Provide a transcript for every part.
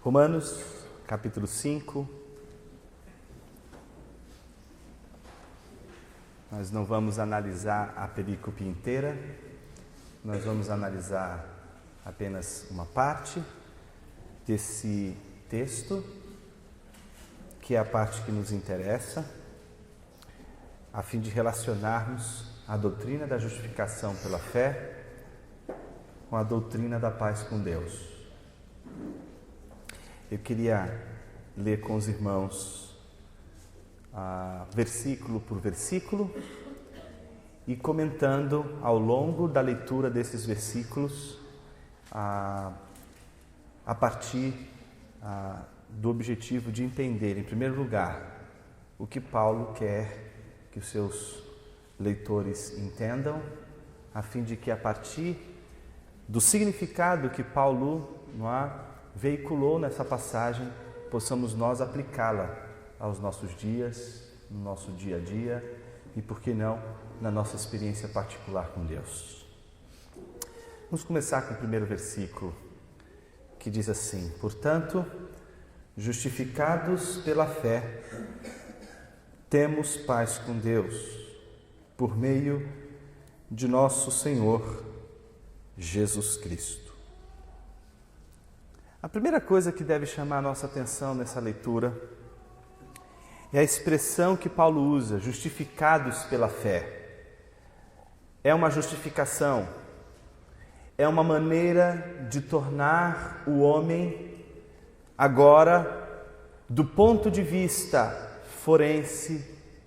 Romanos, capítulo 5. Nós não vamos analisar a perícope inteira, nós vamos analisar apenas uma parte desse texto, que é a parte que nos interessa, a fim de relacionarmos a doutrina da justificação pela fé com a doutrina da paz com Deus. Eu queria ler com os irmãos versículo por versículo e comentando ao longo da leitura desses versículos a partir do objetivo de entender, em primeiro lugar, o que Paulo quer que os seus leitores entendam, a fim de que a partir do significado que Paulo veiculou nessa passagem, possamos nós aplicá-la aos nossos dias, no nosso dia a dia e, por que não, na nossa experiência particular com Deus. Vamos começar com o primeiro versículo, que diz assim: portanto, justificados pela fé, temos paz com Deus, por meio de nosso Senhor Jesus Cristo. A primeira coisa que deve chamar a nossa atenção nessa leitura é a expressão que Paulo usa, justificados pela fé. É uma justificação, é uma maneira de tornar o homem, agora, do ponto de vista forense,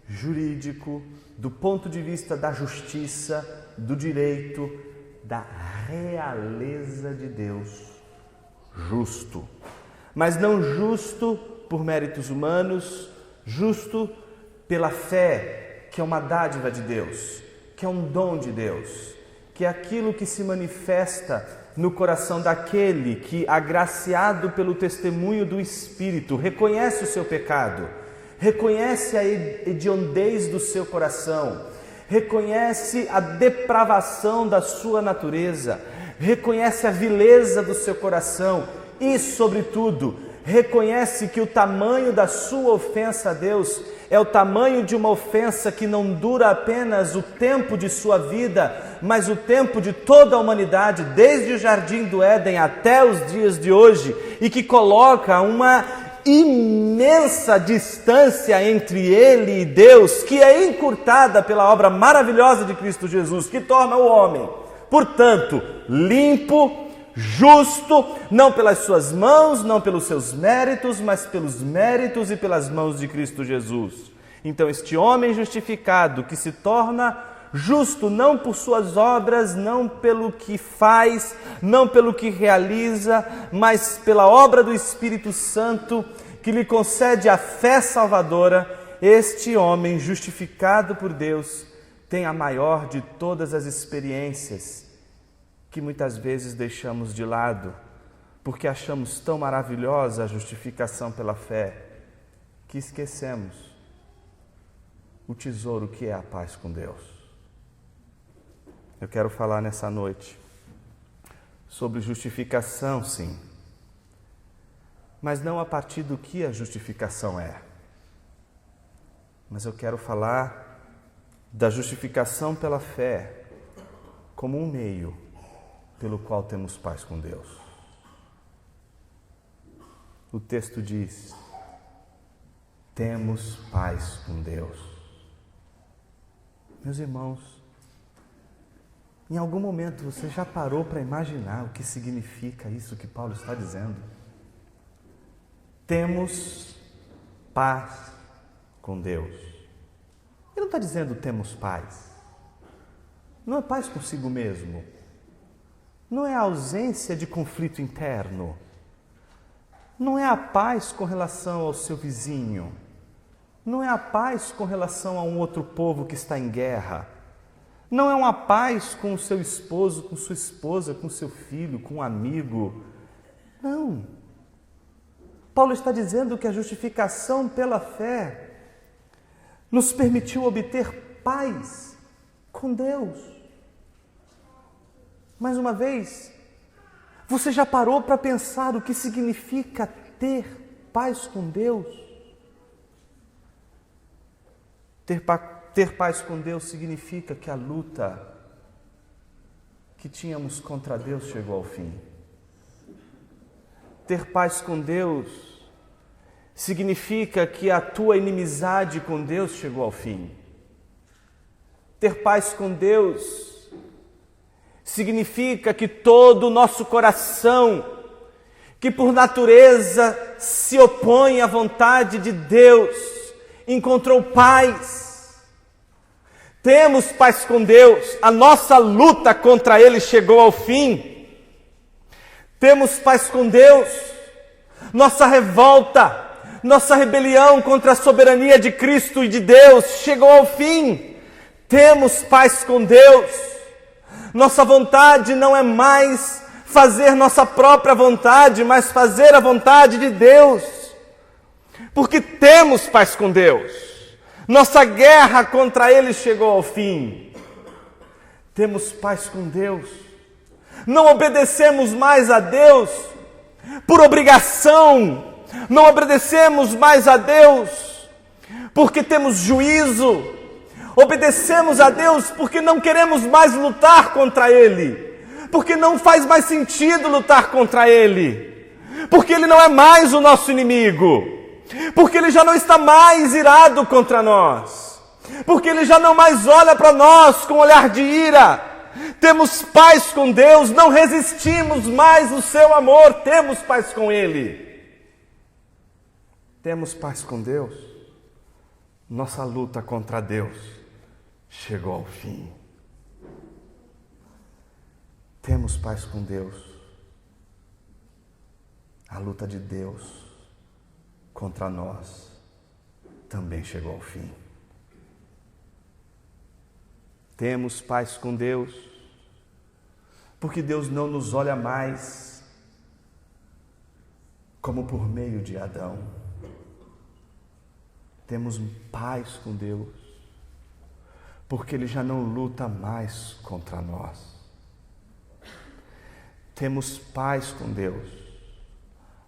jurídico, do ponto de vista da justiça, do direito, da realeza de Deus, justo. Mas não justo por méritos humanos, justo pela fé, que é uma dádiva de Deus, que é um dom de Deus, que é aquilo que se manifesta no coração daquele que, agraciado pelo testemunho do Espírito, reconhece o seu pecado, reconhece a hediondez do seu coração, reconhece a depravação da sua natureza, reconhece a vileza do seu coração e, sobretudo, reconhece que o tamanho da sua ofensa a Deus é o tamanho de uma ofensa que não dura apenas o tempo de sua vida, mas o tempo de toda a humanidade, desde o Jardim do Éden até os dias de hoje, e que coloca uma imensa distância entre ele e Deus, que é encurtada pela obra maravilhosa de Cristo Jesus, que torna o homem, portanto, limpo, justo, não pelas suas mãos, não pelos seus méritos, mas pelos méritos e pelas mãos de Cristo Jesus. Então, este homem justificado, que se torna justo não por suas obras, não pelo que faz, não pelo que realiza, mas pela obra do Espírito Santo, que lhe concede a fé salvadora, este homem justificado por Deus tem a maior de todas as experiências que muitas vezes deixamos de lado, porque achamos tão maravilhosa a justificação pela fé, que esquecemos o tesouro que é a paz com Deus. Eu quero falar nessa noite sobre justificação, sim, mas não a partir do que a justificação é. Mas eu quero falar da justificação pela fé como um meio pelo qual temos paz com Deus. O texto diz: temos paz com Deus. Meus irmãos, em algum momento você já parou para imaginar o que significa isso que Paulo está dizendo? Temos paz com Deus. Ele não está dizendo temos paz. Não é paz consigo mesmo. Não é a ausência de conflito interno. Não é a paz com relação ao seu vizinho. Não é a paz com relação a um outro povo que está em guerra. Não é uma paz com o seu esposo, com sua esposa, com seu filho, com um amigo. Não. Paulo está dizendo que a justificação pela fé nos permitiu obter paz com Deus. Mais uma vez, você já parou para pensar o que significa ter paz com Deus. Ter paz com Deus significa que a luta que tínhamos contra Deus chegou ao fim. Ter paz com Deus significa que a tua inimizade com Deus chegou ao fim. Ter paz com Deus significa que todo o nosso coração, que por natureza se opõe à vontade de Deus, encontrou paz. Temos paz com Deus, a nossa luta contra Ele chegou ao fim. Temos paz com Deus, nossa revolta, nossa rebelião contra a soberania de Cristo e de Deus chegou ao fim. Temos paz com Deus, nossa vontade não é mais fazer nossa própria vontade, mas fazer a vontade de Deus, porque temos paz com Deus. Nossa guerra contra Ele chegou ao fim. Temos paz com Deus. Não obedecemos mais a Deus por obrigação. Não obedecemos mais a Deus porque temos juízo. Obedecemos a Deus porque não queremos mais lutar contra Ele. Porque não faz mais sentido lutar contra Ele. Porque Ele não é mais o nosso inimigo. Porque Ele já não está mais irado contra nós. Porque Ele já não mais olha para nós com olhar de ira. Temos paz com Deus, não resistimos mais o seu amor, temos paz com Ele. Temos paz com Deus. Nossa luta contra Deus chegou ao fim. Temos paz com Deus. A luta de Deus contra nós também chegou ao fim. Temos paz com Deus, porque Deus não nos olha mais como por meio de Adão. Temos paz com Deus, porque Ele já não luta mais contra nós. Temos paz com Deus.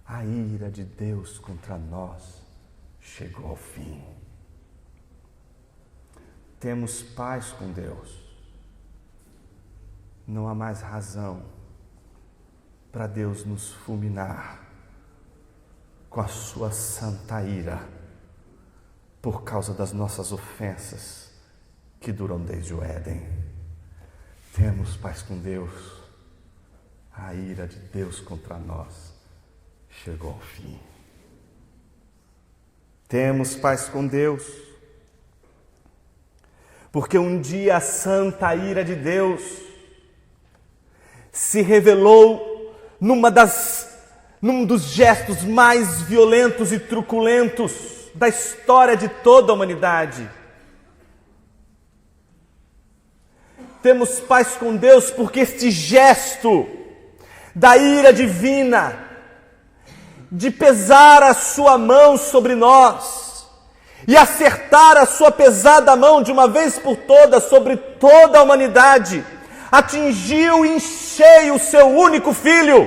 A ira de Deus contra nós chegou ao fim. Temos paz com Deus. Não há mais razão para Deus nos fulminar com a sua santa ira por causa das nossas ofensas que duram desde o Éden. Temos paz com Deus. A ira de Deus contra nós chegou ao fim. Temos paz com Deus, porque um dia a santa ira de Deus se revelou num dos gestos mais violentos e truculentos da história de toda a humanidade. Temos paz com Deus porque este gesto da ira divina, de pesar a sua mão sobre nós e acertar a sua pesada mão de uma vez por todas sobre toda a humanidade, atingiu em cheio o seu único Filho.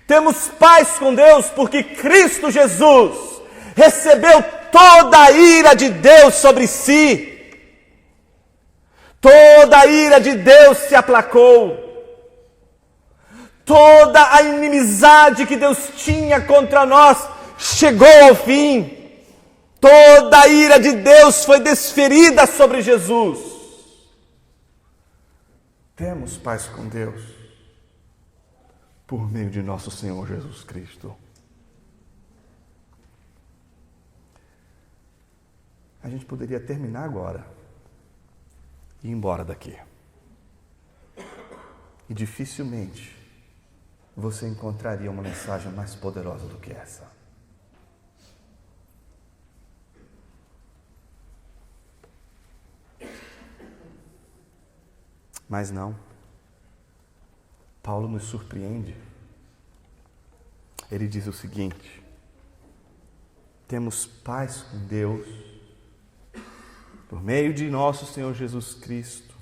Temos paz com Deus porque Cristo Jesus recebeu toda a ira de Deus sobre si. Toda a ira de Deus se aplacou. Toda a inimizade que Deus tinha contra nós chegou ao fim. Toda a ira de Deus foi desferida sobre Jesus. Temos paz com Deus por meio de nosso Senhor Jesus Cristo. A gente poderia terminar agora e ir embora daqui. E dificilmente você encontraria uma mensagem mais poderosa do que essa. Mas não. Paulo nos surpreende. Ele diz o seguinte: temos paz com Deus por meio de nosso Senhor Jesus Cristo,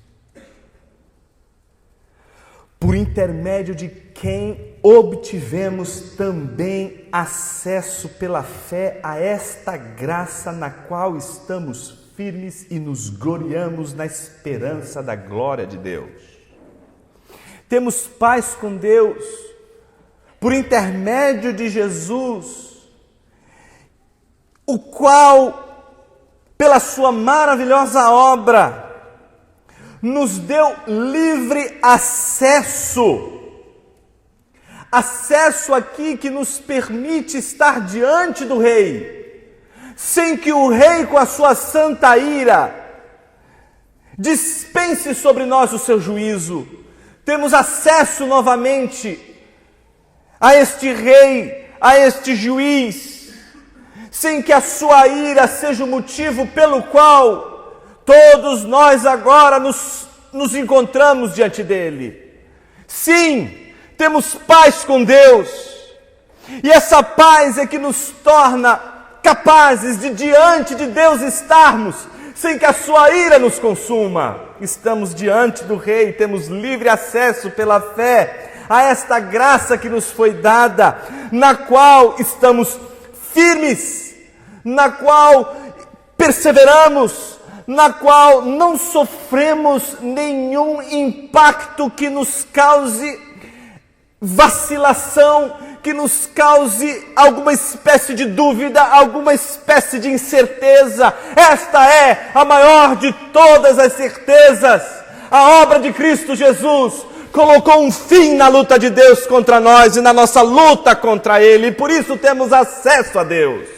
por intermédio de quem obtivemos também acesso pela fé a esta graça na qual estamos firmes e nos gloriamos na esperança da glória de Deus. Temos paz com Deus por intermédio de Jesus, o qual, pela sua maravilhosa obra, nos deu livre acesso. Acesso aqui que nos permite estar diante do Rei, sem que o Rei, com a sua santa ira, dispense sobre nós o seu juízo. Temos acesso novamente a este Rei, a este juiz, sem que a sua ira seja o motivo pelo qual todos nós agora nos encontramos diante dele. Sim, temos paz com Deus, e essa paz é que nos torna capazes de diante de Deus estarmos, sem que a sua ira nos consuma. Estamos diante do Rei, temos livre acesso pela fé a esta graça que nos foi dada, na qual estamos firmes, na qual perseveramos, na qual não sofremos nenhum impacto que nos cause vacilação, que nos cause alguma espécie de dúvida, alguma espécie de incerteza. Esta é a maior de todas as certezas. A obra de Cristo Jesus colocou um fim na luta de Deus contra nós e na nossa luta contra Ele, e por isso temos acesso a Deus.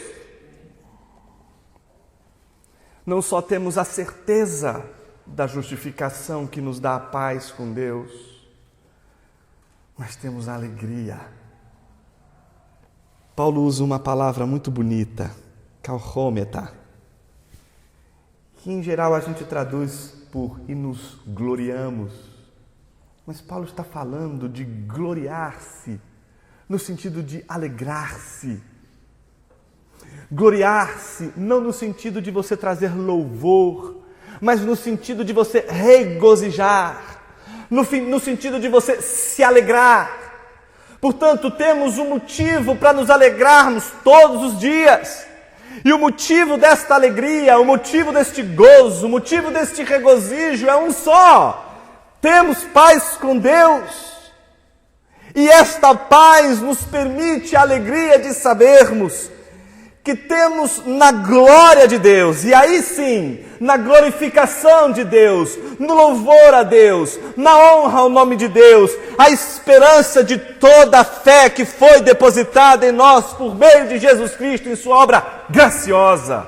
Não só temos a certeza da justificação que nos dá a paz com Deus, mas temos a alegria. Paulo usa uma palavra muito bonita, kauchometa, que em geral a gente traduz por e nos gloriamos. Mas Paulo está falando de gloriar-se, no sentido de alegrar-se. Gloriar-se não no sentido de você trazer louvor, mas no sentido de você regozijar, no sentido de você se alegrar. Portanto, temos um motivo para nos alegrarmos todos os dias. E o motivo desta alegria, o motivo deste gozo, o motivo deste regozijo é um só. Temos paz com Deus. E esta paz nos permite a alegria de sabermos que temos na glória de Deus, e aí sim, na glorificação de Deus, no louvor a Deus, na honra ao nome de Deus, a esperança de toda a fé que foi depositada em nós por meio de Jesus Cristo em sua obra graciosa.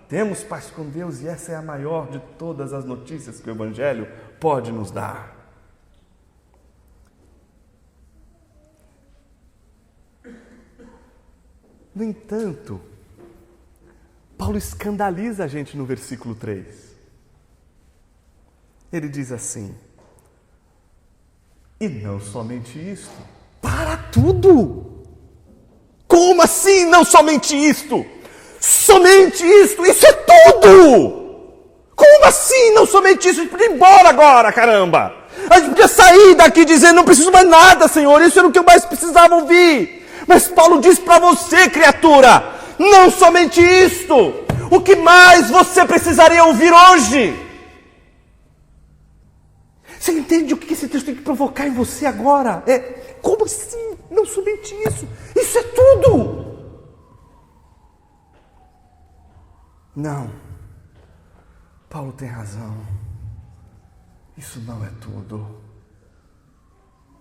Temos paz com Deus, e essa é a maior de todas as notícias que o Evangelho pode nos dar. No entanto, Paulo escandaliza a gente no versículo 3. Ele diz assim: e não somente isto. Para tudo! Como assim não somente isto? Somente isto? Isso é tudo! Como assim não somente isso? A gente podia ir embora agora, caramba! A gente podia sair daqui dizendo, não preciso mais nada, Senhor, isso era o que eu mais precisava ouvir. Mas Paulo diz para você, criatura, não somente isto, o que mais você precisaria ouvir hoje? Você entende o que esse texto tem que provocar em você agora? Como assim? Não somente isso, isso é tudo. Não, Paulo tem razão, isso não é tudo.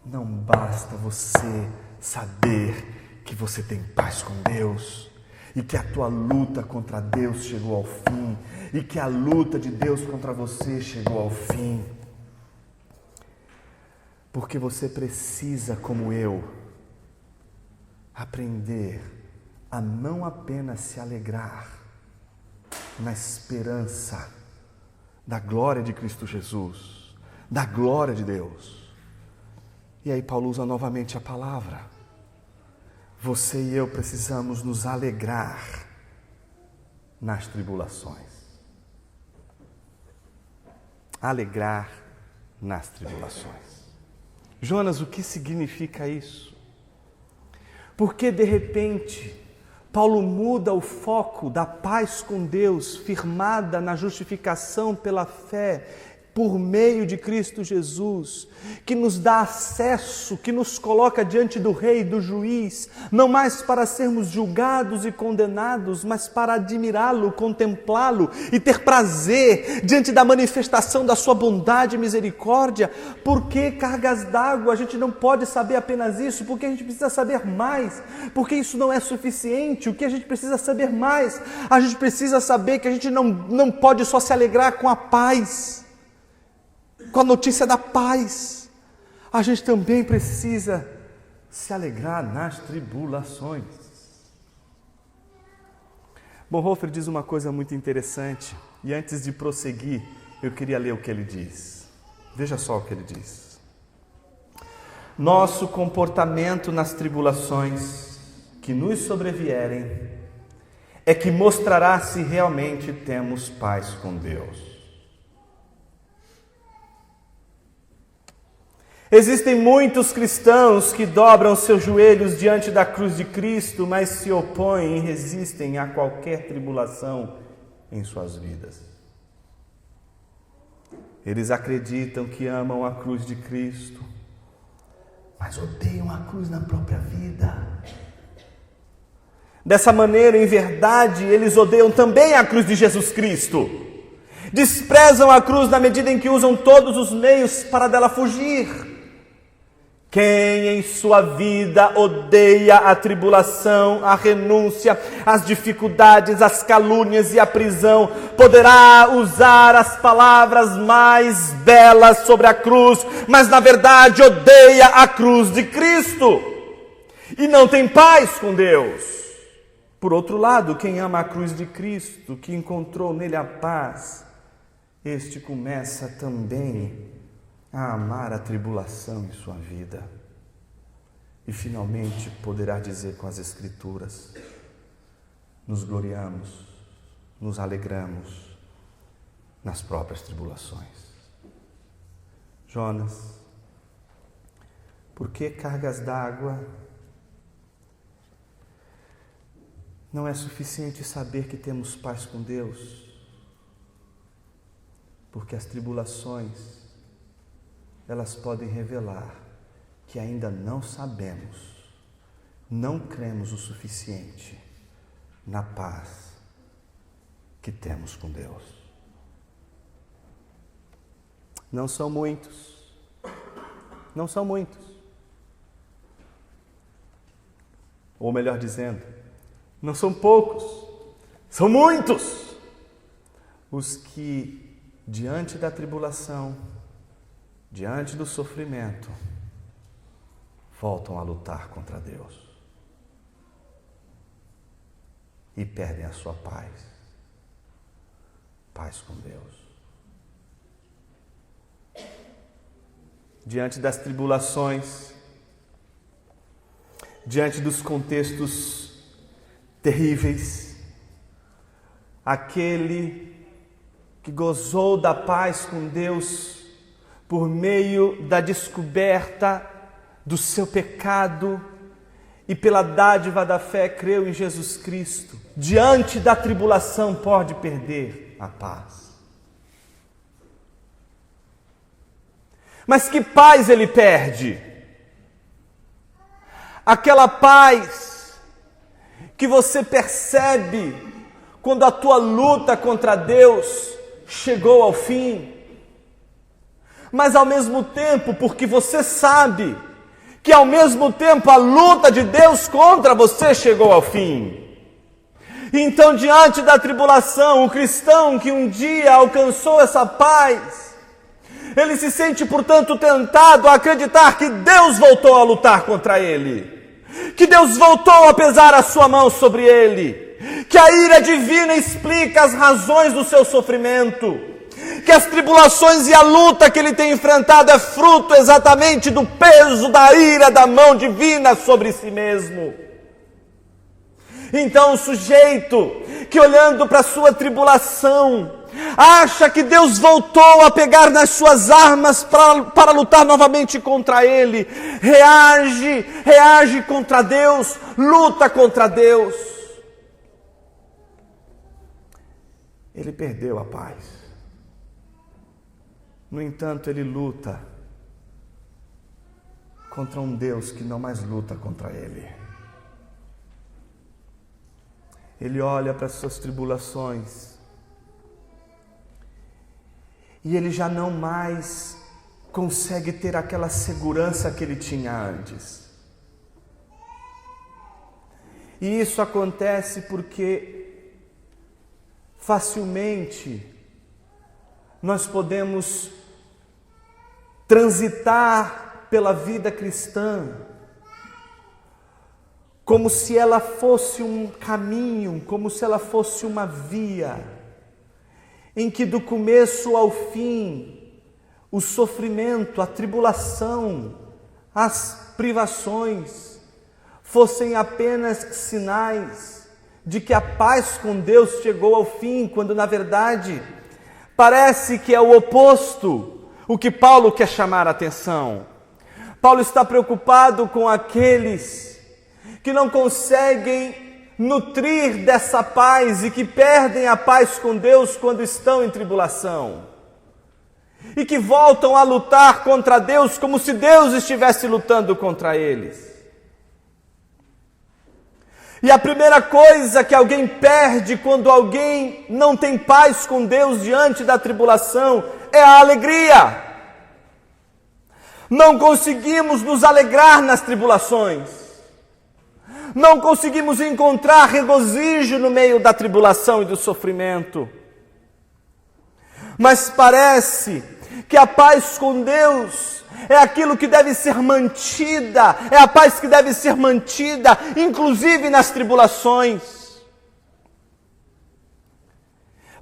Não basta você saber que você tem paz com Deus, e que a tua luta contra Deus chegou ao fim, e que a luta de Deus contra você chegou ao fim. Porque você precisa, como eu, aprender a não apenas se alegrar na esperança da glória de Cristo Jesus, da glória de Deus. E aí Paulo usa novamente a palavra. Você e eu precisamos nos alegrar nas tribulações. Alegrar nas tribulações. Jonas, o que significa isso? Porque de repente Paulo muda o foco da paz com Deus, firmada na justificação pela fé, por meio de Cristo Jesus, que nos dá acesso, que nos coloca diante do Rei, do Juiz, não mais para sermos julgados e condenados, mas para admirá-lo, contemplá-lo e ter prazer diante da manifestação da sua bondade e misericórdia. Por que cargas d'água? A gente não pode saber apenas isso, porque a gente precisa saber mais, porque isso não é suficiente. O que a gente precisa saber mais? A gente precisa saber que a gente não pode só se alegrar com a paz, com a notícia da paz. A gente também precisa se alegrar nas tribulações. Bonhoeffer diz uma coisa muito interessante, e antes de prosseguir, eu queria ler o que ele diz. Veja só o que ele diz. Nosso comportamento nas tribulações que nos sobrevierem é que mostrará se realmente temos paz com Deus. Existem muitos cristãos que dobram seus joelhos diante da cruz de Cristo, mas se opõem e resistem a qualquer tribulação em suas vidas. Eles acreditam que amam a cruz de Cristo, mas odeiam a cruz na própria vida. Dessa maneira, em verdade, eles odeiam também a cruz de Jesus Cristo. Desprezam a cruz na medida em que usam todos os meios para dela fugir. Quem em sua vida odeia a tribulação, a renúncia, as dificuldades, as calúnias e a prisão, poderá usar as palavras mais belas sobre a cruz, mas na verdade odeia a cruz de Cristo e não tem paz com Deus. Por outro lado, quem ama a cruz de Cristo, que encontrou nele a paz, este começa também a amar a tribulação em sua vida. E finalmente poderá dizer com as Escrituras: nos gloriamos, nos alegramos nas próprias tribulações. Jonas, por que cargas d'água? Não é suficiente saber que temos paz com Deus, porque as tribulações, elas podem revelar que ainda não sabemos, não cremos o suficiente na paz que temos com Deus. Não são muitos, ou melhor dizendo, não são poucos, são muitos os que, diante da tribulação, diante do sofrimento, voltam a lutar contra Deus e perdem a sua paz com Deus. Diante das tribulações, diante dos contextos terríveis, aquele que gozou da paz com Deus por meio da descoberta do seu pecado e pela dádiva da fé creu em Jesus Cristo, diante da tribulação pode perder a paz. Mas que paz ele perde? Aquela paz que você percebe quando a tua luta contra Deus chegou ao fim. Mas ao mesmo tempo, porque você sabe que ao mesmo tempo a luta de Deus contra você chegou ao fim. Então, diante da tribulação, o cristão que um dia alcançou essa paz, ele se sente, portanto, tentado a acreditar que Deus voltou a lutar contra ele, que Deus voltou a pesar a sua mão sobre ele, que a ira divina explica as razões do seu sofrimento, que as tribulações e a luta que ele tem enfrentado é fruto exatamente do peso da ira da mão divina sobre si mesmo. Então o sujeito que olhando para a sua tribulação, acha que Deus voltou a pegar nas suas armas para lutar novamente contra ele. Reage contra Deus, luta contra Deus. Ele perdeu a paz. No entanto, ele luta contra um Deus que não mais luta contra ele. Ele olha para as suas tribulações e ele já não mais consegue ter aquela segurança que ele tinha antes. E isso acontece porque facilmente nós podemos transitar pela vida cristã como se ela fosse um caminho, como se ela fosse uma via, em que do começo ao fim, o sofrimento, a tribulação, as privações, fossem apenas sinais de que a paz com Deus chegou ao fim, quando na verdade parece que é o oposto, o que Paulo quer chamar a atenção. Paulo está preocupado com aqueles que não conseguem nutrir dessa paz e que perdem a paz com Deus quando estão em tribulação. E que voltam a lutar contra Deus como se Deus estivesse lutando contra eles. E a primeira coisa que alguém perde quando alguém não tem paz com Deus diante da tribulação é a alegria. Não conseguimos nos alegrar nas tribulações. Não conseguimos encontrar regozijo no meio da tribulação e do sofrimento. Mas parece que a paz com Deus é aquilo que deve ser mantida, é a paz que deve ser mantida, inclusive nas tribulações.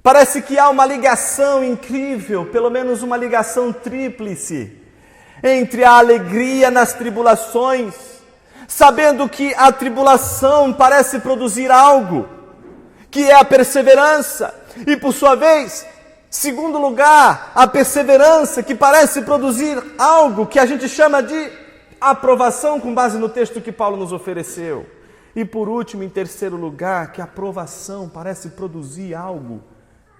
Parece que há uma ligação incrível, pelo menos uma ligação tríplice, entre a alegria nas tribulações, sabendo que a tribulação parece produzir algo, que é a perseverança, e por sua vez, segundo lugar, a perseverança que parece produzir algo que a gente chama de aprovação, com base no texto que Paulo nos ofereceu. E por último, em terceiro lugar, que a aprovação parece produzir algo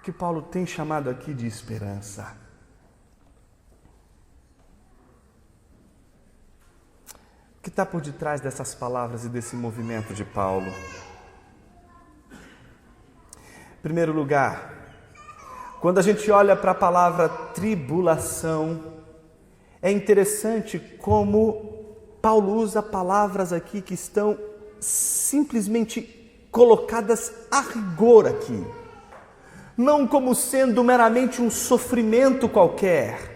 que Paulo tem chamado aqui de esperança. O que está por detrás dessas palavras e desse movimento de Paulo? Em primeiro lugar, quando a gente olha para a palavra tribulação, é interessante como Paulo usa palavras aqui que estão simplesmente colocadas a rigor aqui. Não como sendo meramente um sofrimento qualquer,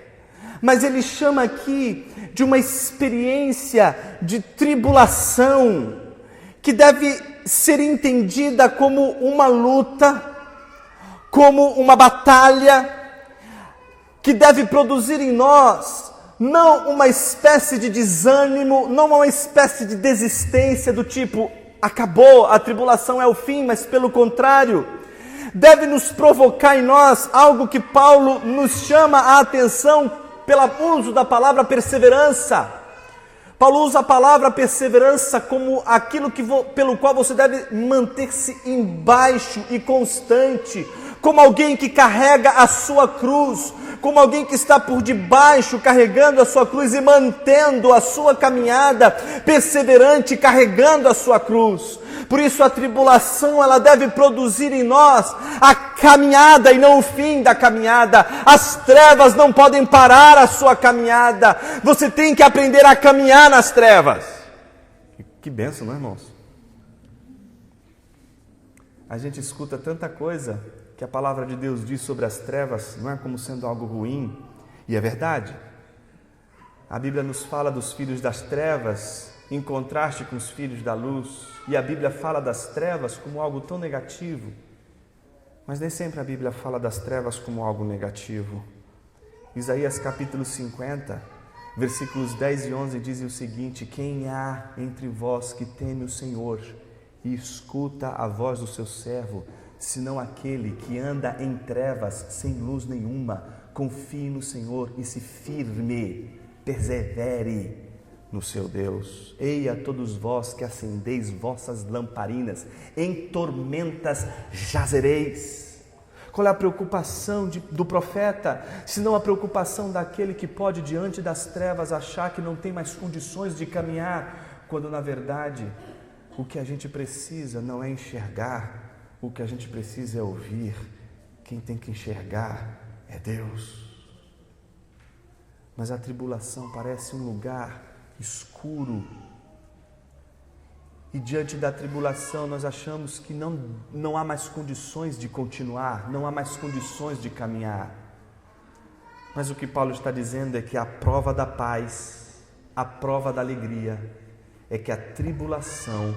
mas ele chama aqui de uma experiência de tribulação que deve ser entendida como uma luta, como uma batalha, que deve produzir em nós não uma espécie de desânimo, não uma espécie de desistência do tipo, acabou, a tribulação é o fim, mas pelo contrário, deve nos provocar em nós algo que Paulo nos chama a atenção pelo uso da palavra perseverança. Paulo usa a palavra perseverança como aquilo pelo qual você deve manter-se embaixo e constante, como alguém que carrega a sua cruz, como alguém que está por debaixo carregando a sua cruz e mantendo a sua caminhada perseverante, carregando a sua cruz. Por isso a tribulação ela deve produzir em nós a caminhada e não o fim da caminhada. As trevas não podem parar a sua caminhada. Você tem que aprender a caminhar nas trevas. Que bênção, não é, irmãos? A gente escuta tanta coisa que a palavra de Deus diz sobre as trevas, não é como sendo algo ruim, e é verdade. A Bíblia nos fala dos filhos das trevas em contraste com os filhos da luz, e a Bíblia fala das trevas como algo tão negativo, mas nem sempre a Bíblia fala das trevas como algo negativo. Isaías capítulo 50, versículos 10 e 11 dizem o seguinte: quem há entre vós que teme o Senhor e escuta a voz do seu servo, senão aquele que anda em trevas sem luz nenhuma. Confie no Senhor e se firme, persevere no seu Deus. Ei a todos vós que acendeis vossas lamparinas, em tormentas jazereis. Qual é a preocupação do profeta, senão a preocupação daquele que pode, diante das trevas, achar que não tem mais condições de caminhar, quando na verdade o que a gente precisa não é enxergar, o que a gente precisa é ouvir. Quem tem que enxergar é Deus. Mas a tribulação parece um lugar escuro, e diante da tribulação nós achamos que não há mais condições de continuar, não há mais condições de caminhar. Mas o que Paulo está dizendo é que a prova da paz, a prova da alegria, é que a tribulação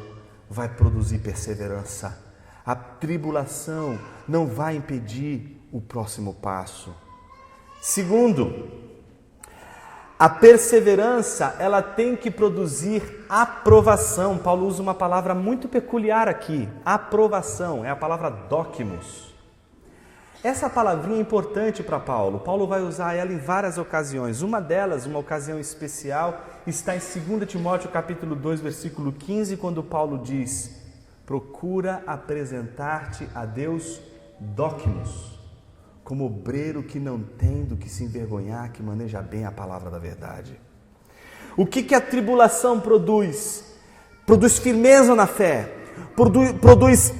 vai produzir perseverança. A tribulação não vai impedir o próximo passo. Segundo, a perseverança, ela tem que produzir aprovação. Paulo usa uma palavra muito peculiar aqui, aprovação, é a palavra dokimos. Essa palavrinha é importante para Paulo. Paulo vai usar ela em várias ocasiões. Uma delas, uma ocasião especial, está em 2 Timóteo capítulo 2, versículo 15, quando Paulo diz: procura apresentar-te a Deus dokimos, como obreiro que não tem do que se envergonhar, que maneja bem a palavra da verdade. O que a tribulação produz? Produz firmeza na fé, produz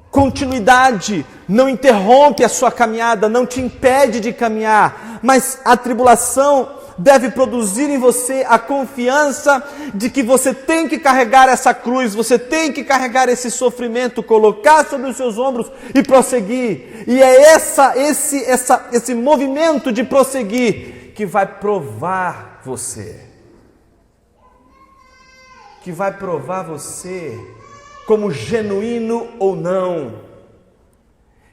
continuidade, não interrompe a sua caminhada, não te impede de caminhar, mas a tribulação deve produzir em você a confiança de que você tem que carregar essa cruz, você tem que carregar esse sofrimento, colocar sobre os seus ombros e prosseguir. E é esse movimento de prosseguir que vai provar você. Que vai provar você como genuíno ou não.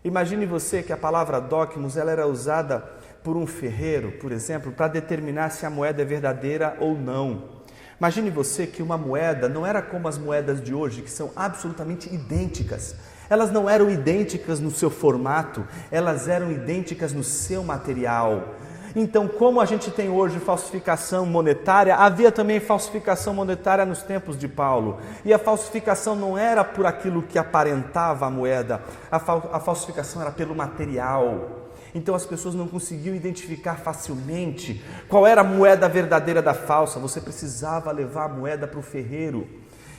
Imagine você que a palavra dokimos, ela era usada por um ferreiro, por exemplo, para determinar se a moeda é verdadeira ou não. Imagine você que uma moeda não era como as moedas de hoje, que são absolutamente idênticas. Elas não eram idênticas no seu formato, elas eram idênticas no seu material. Então, como a gente tem hoje falsificação monetária, havia também falsificação monetária nos tempos de Paulo. E a falsificação não era por aquilo que aparentava a moeda, a falsificação era pelo material. Então as pessoas não conseguiam identificar facilmente qual era a moeda verdadeira da falsa. Você precisava levar a moeda para o ferreiro,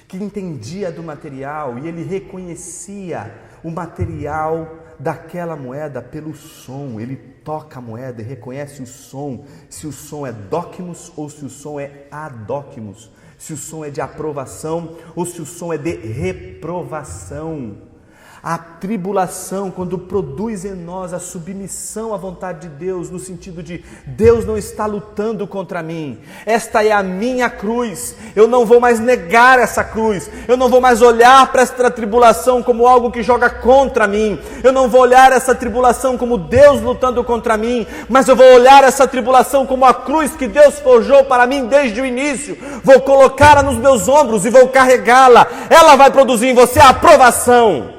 que entendia do material, e ele reconhecia o material daquela moeda pelo som. Ele toca a moeda e reconhece o som, se o som é dokimos ou se o som é adokimos, se o som é de aprovação ou se o som é de reprovação. A tribulação, quando produz em nós a submissão à vontade de Deus, no sentido de Deus não está lutando contra mim, esta é a minha cruz, eu não vou mais negar essa cruz, eu não vou mais olhar para esta tribulação como algo que joga contra mim, eu não vou olhar essa tribulação como Deus lutando contra mim, mas eu vou olhar essa tribulação como a cruz que Deus forjou para mim desde o início, vou colocá-la nos meus ombros e vou carregá-la. Ela vai produzir em você a aprovação.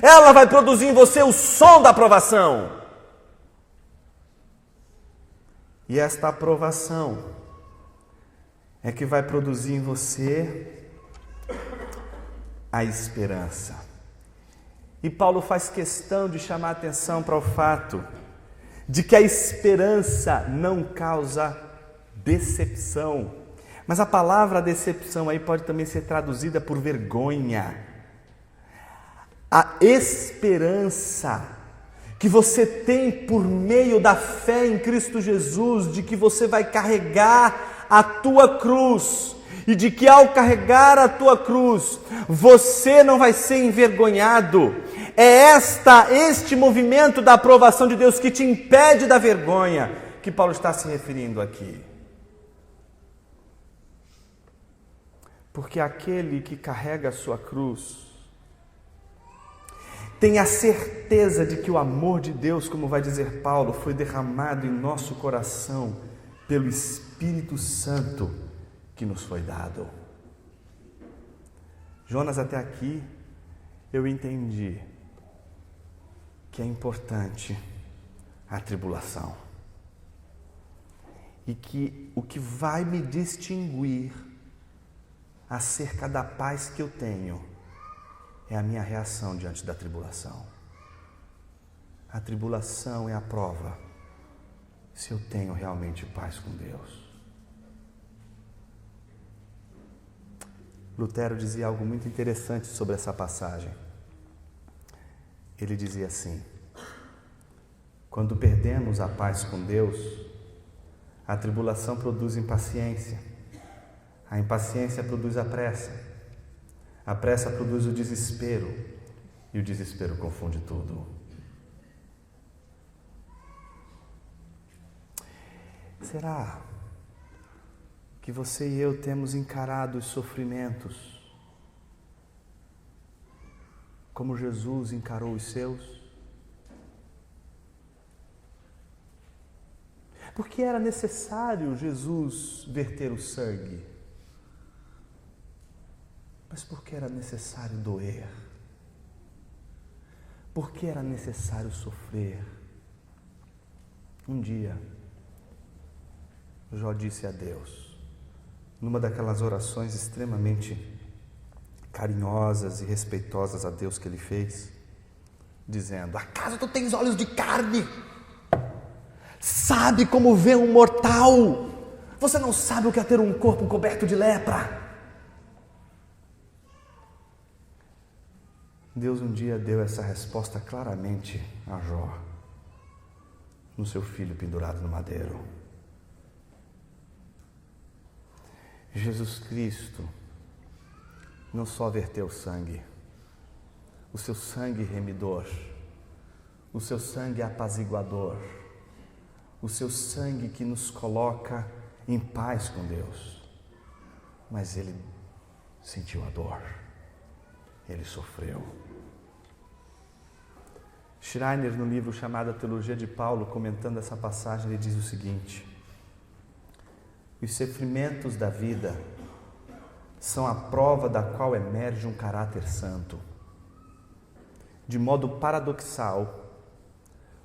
Ela vai produzir em você o som da aprovação. E esta aprovação é que vai produzir em você a esperança. E Paulo faz questão de chamar a atenção para o fato de que a esperança não causa decepção. Mas a palavra decepção aí pode também ser traduzida por vergonha. A esperança que você tem por meio da fé em Cristo Jesus, de que você vai carregar a tua cruz, e de que ao carregar a tua cruz, você não vai ser envergonhado. É este movimento da aprovação de Deus que te impede da vergonha, que Paulo está se referindo aqui. Porque aquele que carrega a sua cruz tem a certeza de que o amor de Deus, como vai dizer Paulo, foi derramado em nosso coração pelo Espírito Santo que nos foi dado. Jonas, até aqui eu entendi que é importante a tribulação. E que o que vai me distinguir acerca da paz que eu tenho é a minha reação diante da tribulação. A tribulação é a prova se eu tenho realmente paz com Deus. Lutero dizia algo muito interessante sobre essa passagem. Ele dizia assim: quando perdemos a paz com Deus, a tribulação produz impaciência, a impaciência produz a pressa produz o desespero, e o desespero confunde tudo. Será que você e eu temos encarado os sofrimentos como Jesus encarou os seus? Por que era necessário Jesus verter o sangue? Mas por que era necessário doer? Por que era necessário sofrer? Um dia, Jó disse a Deus, numa daquelas orações extremamente carinhosas e respeitosas a Deus que ele fez, dizendo: acaso tu tens olhos de carne? Sabe como vê um mortal? Você não sabe o que é ter um corpo coberto de lepra? Deus um dia deu essa resposta claramente a Jó, no seu filho pendurado no madeiro. Jesus Cristo não só verteu sangue, o seu sangue remidor, o seu sangue apaziguador, o seu sangue que nos coloca em paz com Deus, mas ele sentiu a dor, ele sofreu. Schreiner, no livro chamado A Teologia de Paulo, comentando essa passagem, ele diz o seguinte: os sofrimentos da vida são a prova da qual emerge um caráter santo. De modo paradoxal,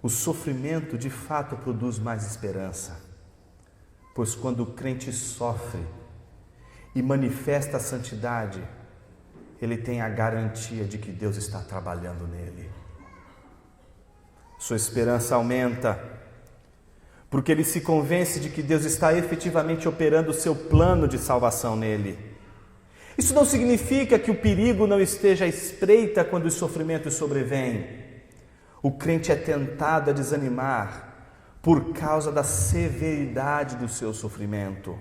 o sofrimento de fato produz mais esperança, pois quando o crente sofre e manifesta a santidade, ele tem a garantia de que Deus está trabalhando nele. Sua esperança aumenta, porque ele se convence de que Deus está efetivamente operando o seu plano de salvação nele. Isso não significa que o perigo não esteja à espreita quando os sofrimentos sobrevêm. O crente é tentado a desanimar por causa da severidade do seu sofrimento.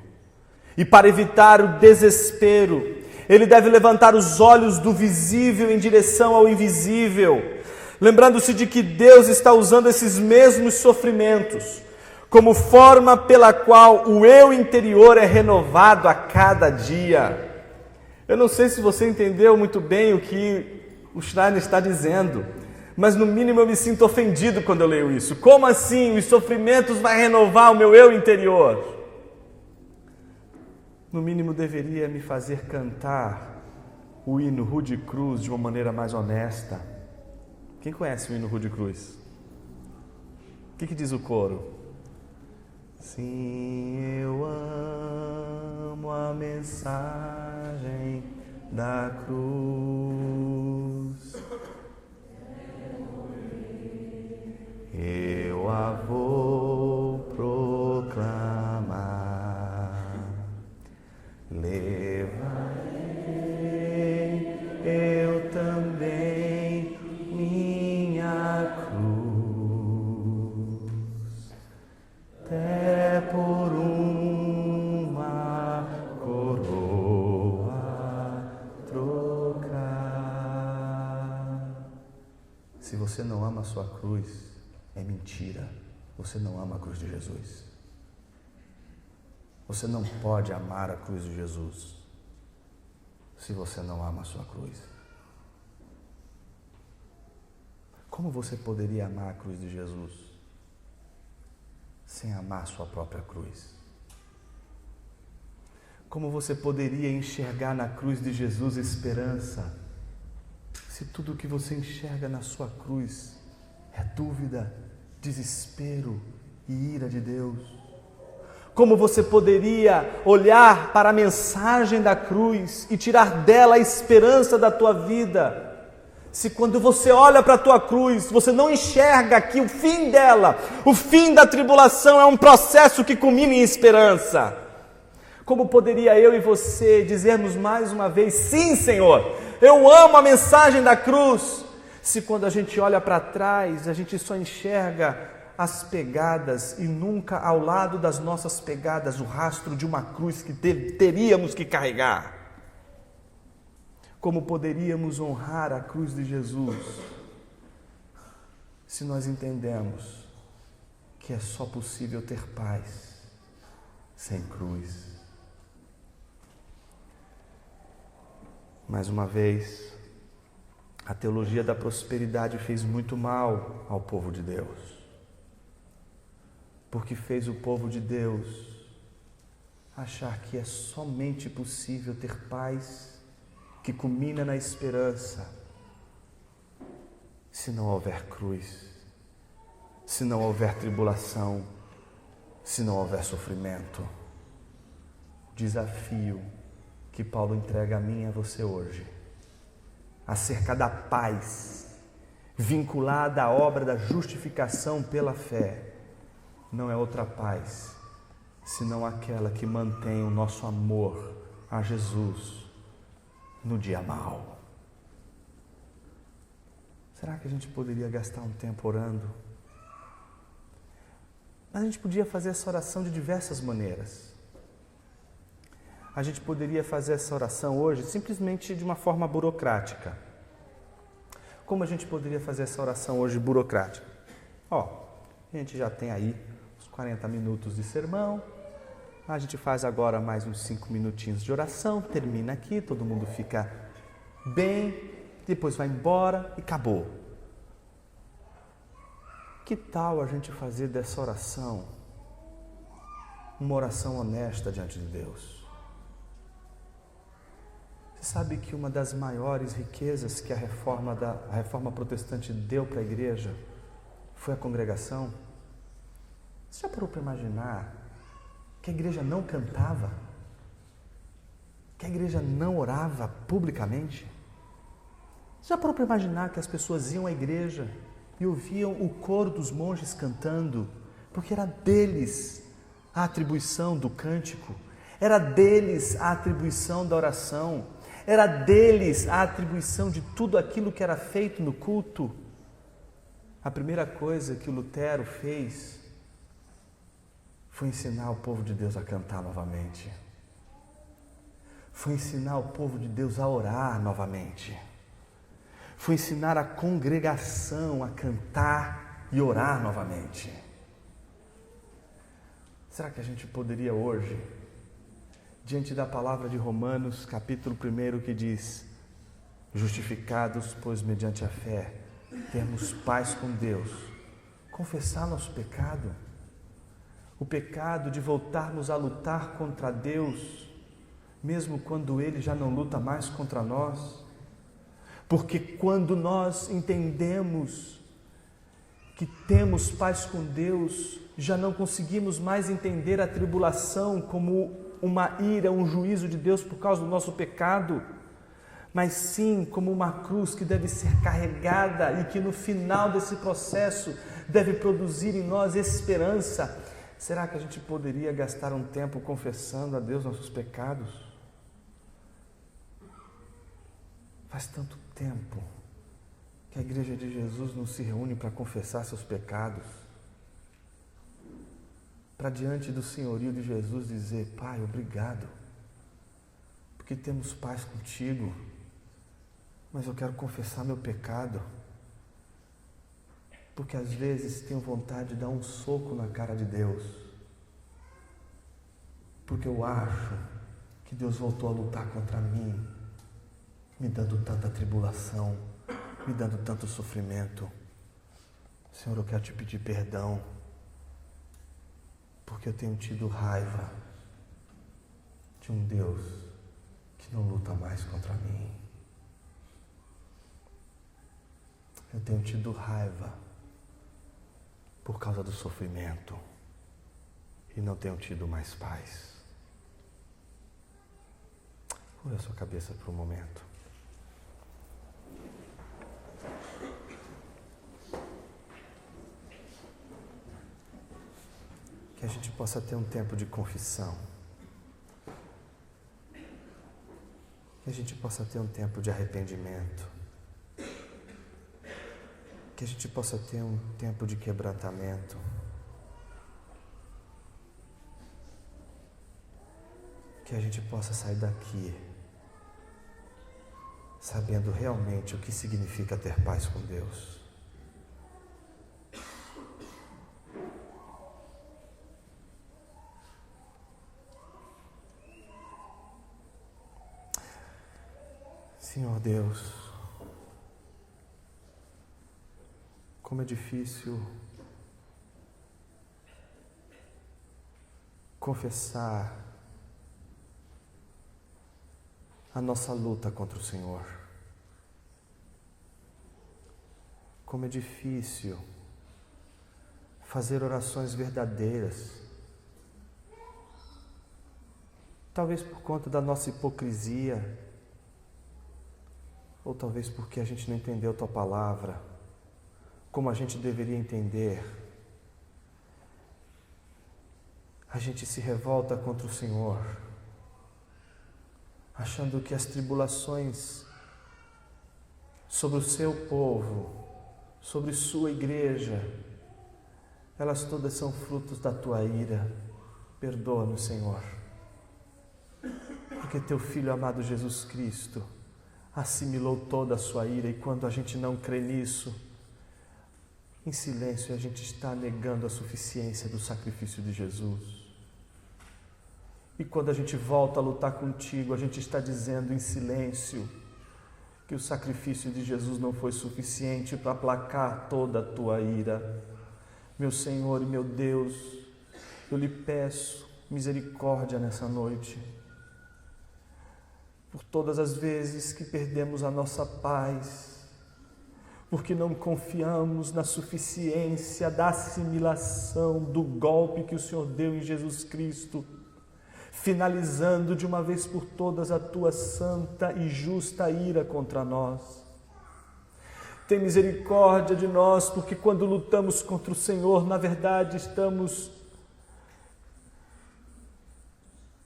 E para evitar o desespero, ele deve levantar os olhos do visível em direção ao invisível, lembrando-se de que Deus está usando esses mesmos sofrimentos como forma pela qual o eu interior é renovado a cada dia. Eu não sei se você entendeu muito bem o que o Schreiner está dizendo, mas no mínimo eu me sinto ofendido quando eu leio isso. Como assim os sofrimentos vão renovar o meu eu interior? No mínimo deveria me fazer cantar o hino Rude Cruz de uma maneira mais honesta. Quem conhece o hino Rude Cruz? O que diz o coro? Sim, eu amo a mensagem da cruz. Eu a vou proclamar. Levarei eu também minha cruz, até por uma coroa trocar. Se você não ama a sua cruz, é mentira. Você não ama a cruz de Jesus. Você não pode amar a cruz de Jesus se você não ama a sua cruz. Como você poderia amar a cruz de Jesus sem amar a sua própria cruz? Como você poderia enxergar na cruz de Jesus esperança se tudo o que você enxerga na sua cruz é dúvida, desespero e ira de Deus. Como você poderia olhar para a mensagem da cruz e tirar dela a esperança da tua vida, se quando você olha para a tua cruz, você não enxerga que o fim dela, o fim da tribulação é um processo que culmina em esperança? Como poderia eu e você dizermos mais uma vez, sim, Senhor, eu amo a mensagem da cruz, se quando a gente olha para trás, a gente só enxerga as pegadas e nunca ao lado das nossas pegadas o rastro de uma cruz que teríamos que carregar? Como poderíamos honrar a cruz de Jesus se nós entendemos que é só possível ter paz sem cruz? Mais uma vez, a teologia da prosperidade fez muito mal ao povo de Deus, porque fez o povo de Deus achar que é somente possível ter paz que culmina na esperança, se não houver cruz, se não houver tribulação, se não houver sofrimento. O desafio que Paulo entrega a mim e a você hoje, acerca da paz vinculada à obra da justificação pela fé, não é outra paz, senão aquela que mantém o nosso amor a Jesus no dia mau. Será que a gente poderia gastar um tempo orando? Mas a gente podia fazer essa oração de diversas maneiras. A gente poderia fazer essa oração hoje simplesmente de uma forma burocrática. Como a gente poderia fazer essa oração hoje burocrática? A gente já tem aí uns 40 minutos de sermão. A gente faz agora mais uns 5 minutinhos de oração, termina aqui, todo mundo fica bem, depois vai embora e acabou. Que tal a gente fazer dessa oração uma oração honesta diante de Deus? Você sabe que uma das maiores riquezas que a reforma protestante deu para a igreja foi a congregação? Você já parou para imaginar que a igreja não cantava? Que a igreja não orava publicamente? Você já parou para imaginar que as pessoas iam à igreja e ouviam o coro dos monges cantando, porque era deles a atribuição do cântico, era deles a atribuição da oração, era deles a atribuição de tudo aquilo que era feito no culto? A primeira coisa que o Lutero fez foi ensinar o povo de Deus a cantar novamente. Foi ensinar o povo de Deus a orar novamente. Foi ensinar a congregação a cantar e orar novamente. Será que a gente poderia hoje, diante da palavra de Romanos, capítulo 1, que diz: justificados, pois mediante a fé, termos paz com Deus, confessar nosso pecado, o pecado de voltarmos a lutar contra Deus, mesmo quando Ele já não luta mais contra nós? Porque quando nós entendemos que temos paz com Deus, já não conseguimos mais entender a tribulação como uma ira, um juízo de Deus por causa do nosso pecado, mas sim como uma cruz que deve ser carregada e que no final desse processo deve produzir em nós esperança. Será que a gente poderia gastar um tempo confessando a Deus nossos pecados? Faz tanto tempo que a Igreja de Jesus não se reúne para confessar seus pecados, para diante do senhorio de Jesus dizer: Pai, obrigado, porque temos paz contigo, mas eu quero confessar meu pecado, porque às vezes tenho vontade de dar um soco na cara de Deus, porque eu acho que Deus voltou a lutar contra mim, me dando tanta tribulação, me dando tanto sofrimento. Senhor, eu quero te pedir perdão, porque eu tenho tido raiva de um Deus que não luta mais contra mim. Eu tenho tido raiva por causa do sofrimento e não tenham tido mais paz. Curva a sua cabeça por um momento. Que a gente possa ter um tempo de confissão. Que a gente possa ter um tempo de arrependimento. Que a gente possa ter um tempo de quebrantamento. Que a gente possa sair daqui sabendo realmente o que significa ter paz com Deus. Senhor Deus, como é difícil confessar a nossa luta contra o Senhor. Como é difícil fazer orações verdadeiras, talvez por conta da nossa hipocrisia, ou talvez porque a gente não entendeu a Tua palavra como a gente deveria entender. A gente se revolta contra o Senhor, achando que as tribulações sobre o Seu povo, sobre Sua igreja, elas todas são frutos da Tua ira. Perdoa-nos, Senhor, porque Teu Filho amado Jesus Cristo assimilou toda a sua ira, e quando a gente não crê nisso, em silêncio a gente está negando a suficiência do sacrifício de Jesus. E quando a gente volta a lutar contigo, a gente está dizendo em silêncio que o sacrifício de Jesus não foi suficiente para aplacar toda a tua ira. Meu Senhor e meu Deus, eu lhe peço misericórdia nessa noite, por todas as vezes que perdemos a nossa paz, porque não confiamos na suficiência da assimilação do golpe que o Senhor deu em Jesus Cristo, finalizando de uma vez por todas a Tua santa e justa ira contra nós. Tem misericórdia de nós, porque quando lutamos contra o Senhor, na verdade estamos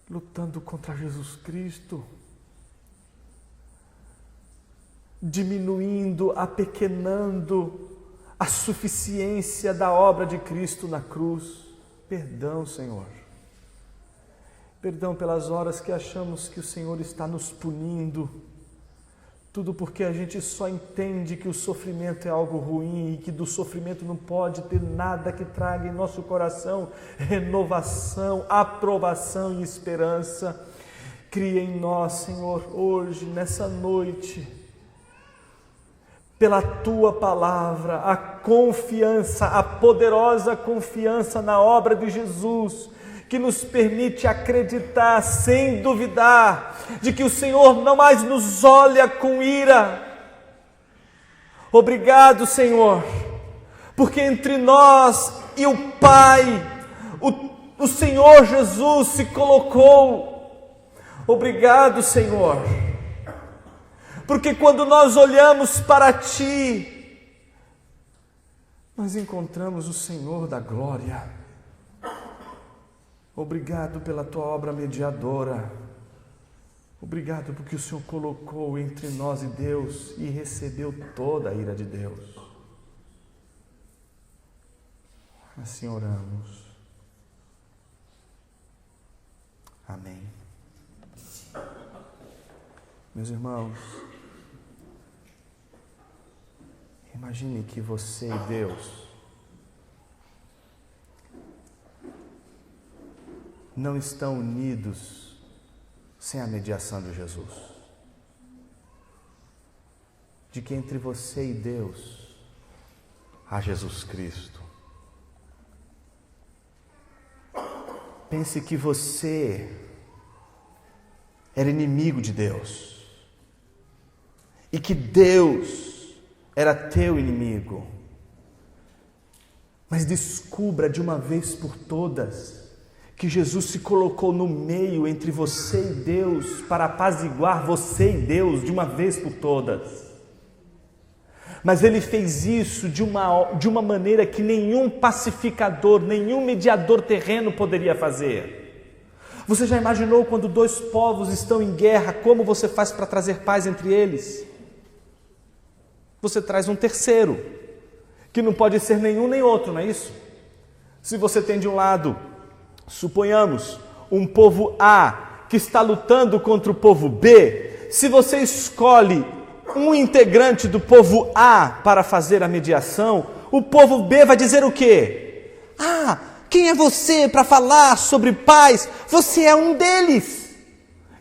lutando contra Jesus Cristo, diminuindo, apequenando a suficiência da obra de Cristo na cruz. Perdão, Senhor. Perdão pelas horas que achamos que o Senhor está nos punindo. Tudo porque a gente só entende que o sofrimento é algo ruim e que do sofrimento não pode ter nada que traga em nosso coração renovação, aprovação e esperança. Cria em nós, Senhor, hoje, nessa noite, pela Tua palavra, a confiança, a poderosa confiança na obra de Jesus, que nos permite acreditar sem duvidar de que o Senhor não mais nos olha com ira. Obrigado, Senhor, porque entre nós e o Pai, o Senhor Jesus se colocou. Obrigado, Senhor, porque quando nós olhamos para Ti, nós encontramos o Senhor da glória. Obrigado pela Tua obra mediadora. Obrigado porque o Senhor colocou entre nós e Deus e recebeu toda a ira de Deus. Assim oramos. Amém. Meus irmãos, imagine que você e Deus não estão unidos sem a mediação de Jesus. De que entre você e Deus há Jesus Cristo. Pense que você era inimigo de Deus e que Deus era teu inimigo. Mas descubra de uma vez por todas que Jesus se colocou no meio entre você e Deus para apaziguar você e Deus de uma vez por todas. Mas Ele fez isso de uma maneira que nenhum pacificador, nenhum mediador terreno poderia fazer. Você já imaginou quando dois povos estão em guerra, como você faz para trazer paz entre eles? Você traz um terceiro, que não pode ser nenhum nem outro, não é isso? Se você tem de um lado, suponhamos, um povo A que está lutando contra o povo B, se você escolhe um integrante do povo A para fazer a mediação, o povo B vai dizer o quê? Ah, quem é você para falar sobre paz? Você é um deles.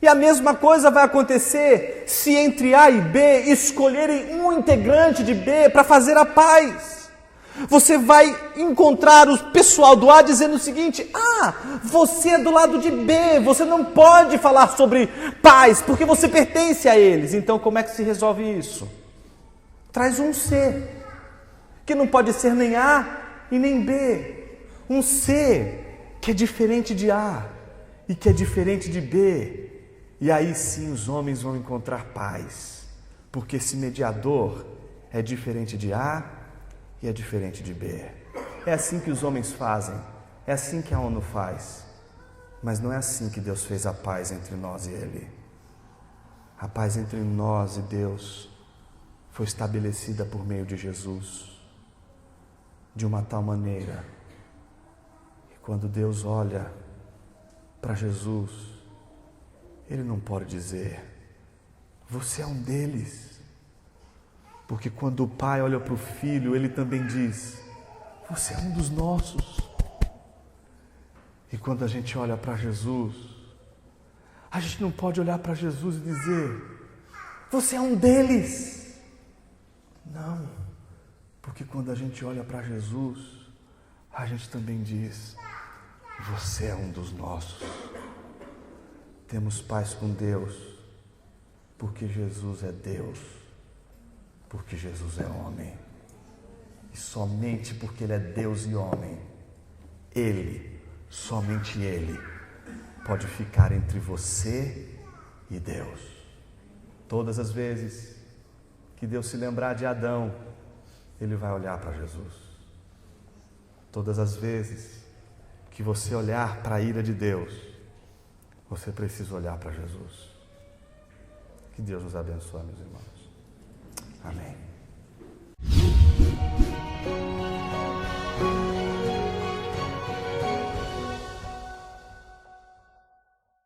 E a mesma coisa vai acontecer se entre A e B escolherem um integrante de B para fazer a paz. Você vai encontrar o pessoal do A dizendo o seguinte: você é do lado de B, você não pode falar sobre paz, porque você pertence a eles. Então como é que se resolve isso? Traz um C, que não pode ser nem A e nem B. Um C, que é diferente de A e que é diferente de B. E aí sim os homens vão encontrar paz, porque esse mediador é diferente de A e é diferente de B. É assim que os homens fazem, é assim que a ONU faz. Mas não é assim que Deus fez a paz entre nós e Ele. A paz entre nós e Deus foi estabelecida por meio de Jesus, de uma tal maneira que quando Deus olha para Jesus, Ele não pode dizer: você é um deles. Porque quando o pai olha para o filho, ele também diz: você é um dos nossos. E quando a gente olha para Jesus, a gente não pode olhar para Jesus e dizer: você é um deles. Não, porque quando a gente olha para Jesus, a gente também diz: você é um dos nossos. Temos paz com Deus, porque Jesus é Deus. Porque Jesus é homem, e somente porque Ele é Deus e homem, Ele, somente Ele, pode ficar entre você e Deus. Todas as vezes que Deus se lembrar de Adão, Ele vai olhar para Jesus. Todas as vezes que você olhar para a ira de Deus, você precisa olhar para Jesus. Que Deus nos abençoe, meus irmãos. Amém.